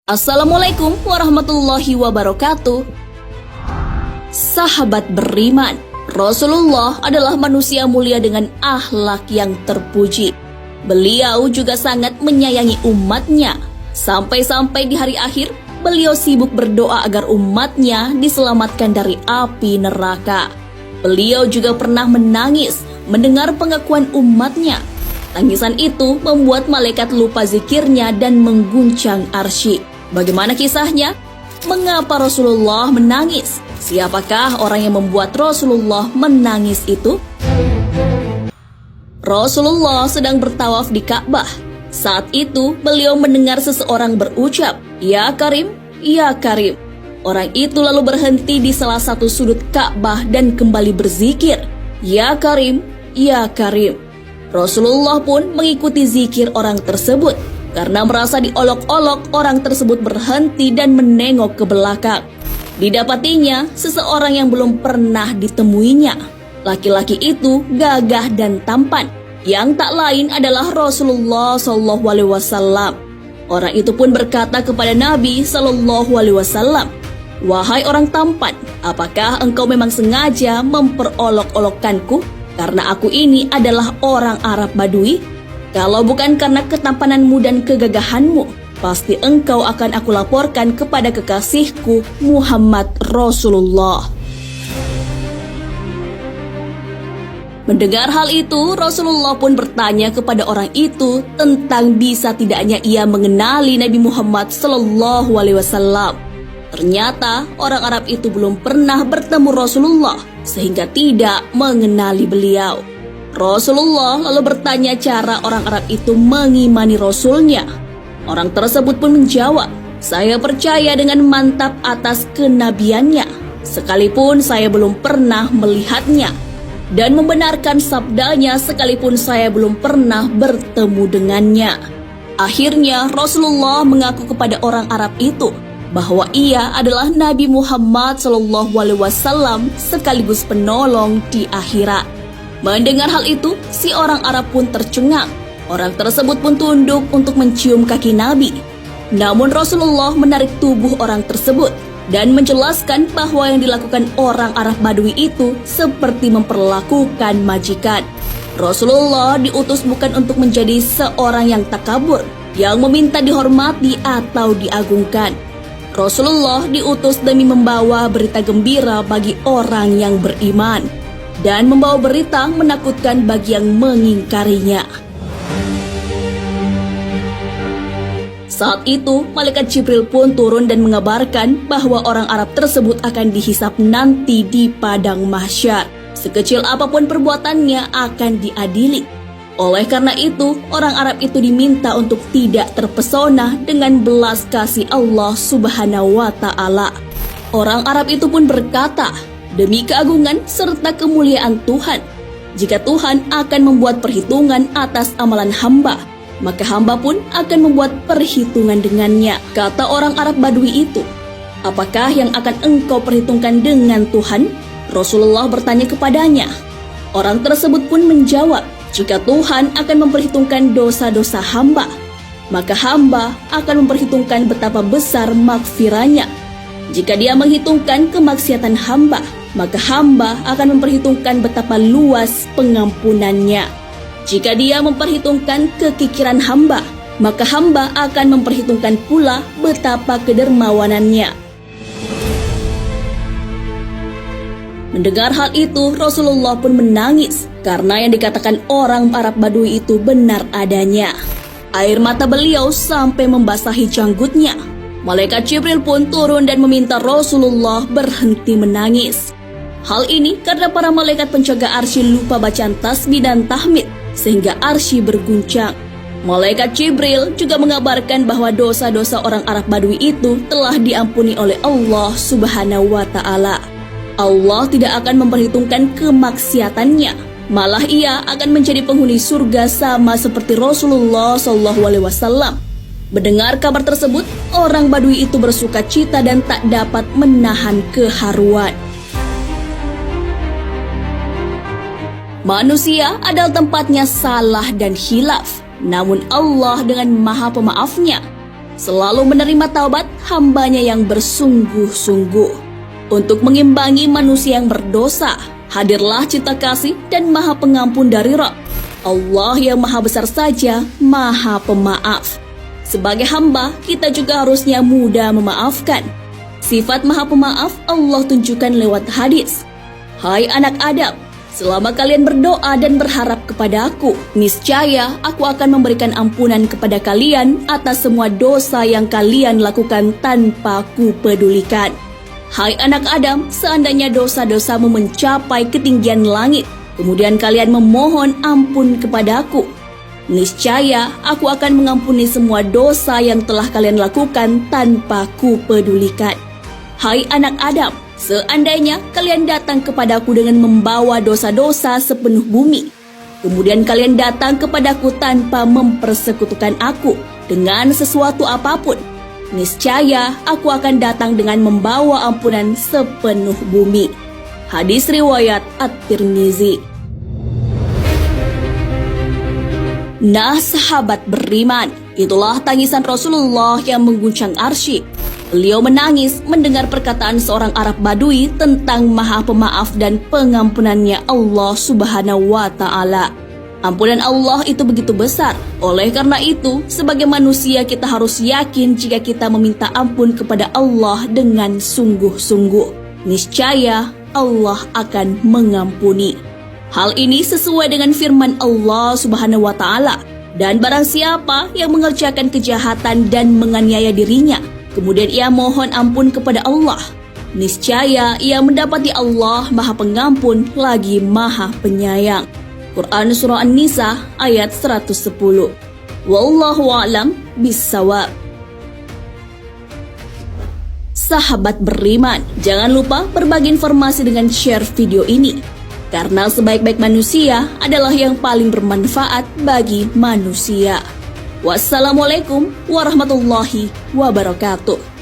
Assalamualaikum warahmatullahi wabarakatuh. Sahabat beriman, Rasulullah adalah manusia mulia dengan akhlak yang terpuji. Beliau juga sangat menyayangi umatnya. Sampai-sampai di hari akhir, beliau sibuk berdoa agar umatnya diselamatkan dari api neraka. Beliau juga pernah menangis mendengar pengakuan umatnya. Tangisan itu membuat malaikat lupa zikirnya dan mengguncang arsy. Bagaimana kisahnya? Mengapa Rasulullah menangis? Siapakah orang yang membuat Rasulullah menangis itu? Rasulullah sedang bertawaf di Ka'bah. Saat itu beliau mendengar seseorang berucap, "Ya Karim, ya Karim." Orang itu lalu berhenti di salah satu sudut Ka'bah dan kembali berzikir, "Ya Karim, ya Karim." Rasulullah pun mengikuti zikir orang tersebut. Karena merasa diolok-olok, orang tersebut berhenti dan menengok ke belakang. Didapatinya seseorang yang belum pernah ditemuinya. Laki-laki itu gagah dan tampan, yang tak lain adalah Rasulullah SAW. Orang itu pun berkata kepada Nabi SAW, "Wahai orang tampan, apakah engkau memang sengaja memperolok-olokkanku? Karena aku ini adalah orang Arab Badui. Kalau bukan karena ketampananmu dan kegagahanmu, pasti engkau akan aku laporkan kepada kekasihku Muhammad Rasulullah." Mendengar hal itu, Rasulullah pun bertanya kepada orang itu tentang bisa tidaknya ia mengenali Nabi Muhammad SAW. Ternyata orang Arab itu belum pernah bertemu Rasulullah sehingga tidak mengenali beliau. Rasulullah lalu bertanya cara orang Arab itu mengimani Rasulnya. Orang tersebut pun menjawab, "Saya percaya dengan mantap atas kenabiannya, sekalipun saya belum pernah melihatnya, dan membenarkan sabdanya sekalipun saya belum pernah bertemu dengannya." Akhirnya Rasulullah mengaku kepada orang Arab itu bahwa ia adalah Nabi Muhammad SAW sekaligus penolong di akhirat. Mendengar hal itu, si orang Arab pun tercengang. Orang tersebut pun tunduk untuk mencium kaki Nabi. Namun Rasulullah menarik tubuh orang tersebut dan menjelaskan bahwa yang dilakukan orang Arab Badui itu seperti memperlakukan majikan. Rasulullah diutus bukan untuk menjadi seorang yang takabur, yang meminta dihormati atau diagungkan. Rasulullah diutus demi membawa berita gembira bagi orang yang beriman dan membawa berita menakutkan bagi yang mengingkarinya. Saat itu, malaikat Jibril pun turun dan mengabarkan bahwa orang Arab tersebut akan dihisap nanti di padang mahsyar. Sekecil apapun perbuatannya akan diadili. Oleh karena itu, orang Arab itu diminta untuk tidak terpesona dengan belas kasih Allah Subhanahu wa Ta'ala. Orang Arab itu pun berkata, "Demi keagungan serta kemuliaan Tuhan, jika Tuhan akan membuat perhitungan atas amalan hamba, maka hamba pun akan membuat perhitungan dengannya." Kata orang Arab Badui itu, "Apakah yang akan engkau perhitungkan dengan Tuhan?" Rasulullah bertanya kepadanya. Orang tersebut pun menjawab, "Jika Tuhan akan memperhitungkan dosa-dosa hamba, maka hamba akan memperhitungkan betapa besar maghfirahnya. Jika dia menghitungkan kemaksiatan hamba, maka hamba akan memperhitungkan betapa luas pengampunannya. Jika dia memperhitungkan kekikiran hamba, maka hamba akan memperhitungkan pula betapa kedermawanannya." Mendengar hal itu, Rasulullah pun menangis karena yang dikatakan orang Arab Badui itu benar adanya. Air mata beliau sampai membasahi janggutnya. Malaikat Jibril pun turun dan meminta Rasulullah berhenti menangis. Hal ini karena para malaikat penjaga arsy lupa bacaan tasbih dan tahmid sehingga arsy berguncang. Malaikat Jibril juga mengabarkan bahwa dosa-dosa orang Arab Badui itu telah diampuni oleh Allah Subhanahu wa Ta'ala. Allah tidak akan memperhitungkan kemaksiatannya, malah ia akan menjadi penghuni surga sama seperti Rasulullah SAW. Mendengar kabar tersebut, orang Badui itu bersuka cita dan tak dapat menahan keharuan. Manusia adalah tempatnya salah dan khilaf, namun Allah dengan Maha Pemaafnya selalu menerima taubat hambanya yang bersungguh-sungguh. Untuk mengimbangi manusia yang berdosa, hadirlah cinta kasih dan maha pengampun dari Rabb. Allah yang maha besar saja, maha pemaaf. Sebagai hamba, kita juga harusnya mudah memaafkan. Sifat maha pemaaf Allah tunjukkan lewat hadis. Hai anak Adam, selama kalian berdoa dan berharap kepada aku, niscaya aku akan memberikan ampunan kepada kalian atas semua dosa yang kalian lakukan tanpa kupedulikan. Hai anak Adam, seandainya dosa-dosamu mencapai ketinggian langit, kemudian kalian memohon ampun kepadaku, niscaya aku akan mengampuni semua dosa yang telah kalian lakukan tanpa kupedulikan. Hai anak Adam, seandainya kalian datang kepadaku dengan membawa dosa-dosa sepenuh bumi, kemudian kalian datang kepadaku tanpa mempersekutukan aku dengan sesuatu apapun, niscaya aku akan datang dengan membawa ampunan sepenuh bumi. Hadis riwayat At-Tirmizi. Nah sahabat beriman, itulah tangisan Rasulullah yang mengguncang arsy. Beliau menangis mendengar perkataan seorang Arab Badui tentang maha pemaaf dan pengampunannya Allah Subhanahu wa Ta'ala. Ampunan Allah itu begitu besar. Oleh karena itu, sebagai manusia kita harus yakin jika kita meminta ampun kepada Allah dengan sungguh-sungguh, niscaya Allah akan mengampuni. Hal ini sesuai dengan firman Allah Subhanahu wa Ta'ala. Dan barang siapa yang mengerjakan kejahatan dan menganiaya dirinya, kemudian ia mohon ampun kepada Allah, niscaya ia mendapati Allah Maha Pengampun lagi Maha Penyayang. Quran Surah An-Nisa ayat 110. Wallahu a'lam bissawab. Sahabat beriman, jangan lupa berbagi informasi dengan share video ini, karena sebaik-baik manusia adalah yang paling bermanfaat bagi manusia. Wassalamualaikum warahmatullahi wabarakatuh.